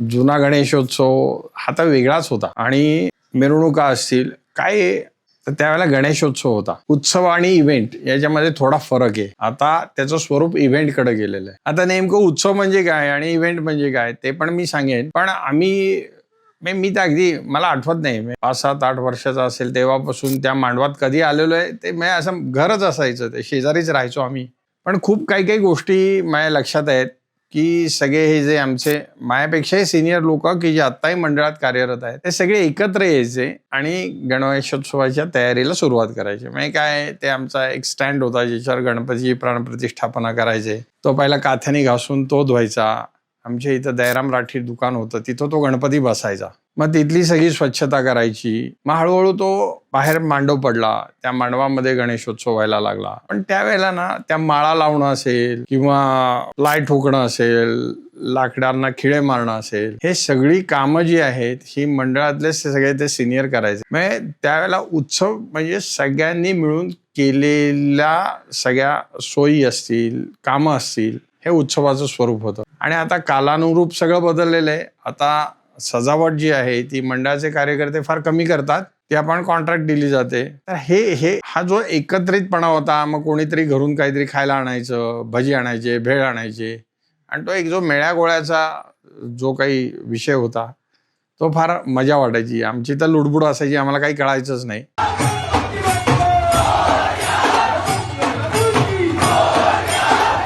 जुना गणेशोत्सव हा तर वेगळाच होता आणि मिरवणुका असतील काय तर त्यावेळेला गणेशोत्सव होता. उत्सव आणि इव्हेंट याच्यामध्ये थोडा फरक आहे. आता त्याचं स्वरूप इव्हेंटकडे गेलेलं आहे. आता नेमकं उत्सव म्हणजे काय आणि इव्हेंट म्हणजे काय ते पण मी सांगेन. पण मी तर अगदी मला आठवत नाही 5, 7, 8 वर्षाचा असेल तेव्हापासून त्या मांडवात कधी आलेलो आहे ते मी असं घरच असायचं, ते शेजारीच राहायचो आम्ही. पण खूप काही काही गोष्टी माझ्या लक्षात आहेत की सगळे हे जे आमचे माझ्यापेक्षाही सिनियर लोक की जे आत्ताही मंडळात कार्यरत आहेत ते सगळे एकत्र यायचे आणि गणेशोत्सवाच्या तयारीला सुरुवात करायचे. म्हणजे काय ते आमचा एक स्टँड होता ज्याच्यावर गणपतीची प्राणप्रतिष्ठापना करायचे. तो पहिला काथ्याने घासून तो धुवायचा. आमच्या इथं दयाराम राठी दुकान होतं, तिथं तो गणपती बसायचा. मग तिथली सगळी स्वच्छता करायची. मग हळूहळू तो बाहेर मांडव पडला, त्या मांडवामध्ये गणेशोत्सव व्हायला लागला. पण त्यावेळेला ना त्या माळा लावणं असेल किंवा लाय ठोकणं असेल, लाकडांना खिळे मारणं असेल, हे सगळी कामं जी आहेत ही मंडळातले सगळे ते सिनियर करायचे. म्हणजे त्यावेळेला उत्सव म्हणजे सगळ्यांनी मिळून केलेल्या सगळ्या सोयी असतील, कामं असतील, हे उत्सवाचं स्वरूप होतं. आणि आता कालानुरूप सगळं बदललेलं आहे. आता सजावट जी आहे ती मंडळाचे कार्यकर्ते फार कमी करतात, ती आपण कॉन्ट्रॅक्ट दिली जाते. तर हा जो एकत्रितपणा होता, मग कोणीतरी घरून काहीतरी खायला आणायचं, भजी आणायचे, भेळ आणायचे आणि तो एक जो मेळ्यागोळ्याचा जो काही विषय होता तो फार मजा वाटायची. आमची तर लुडबुड असायची, आम्हाला काही कळायचंच नाही.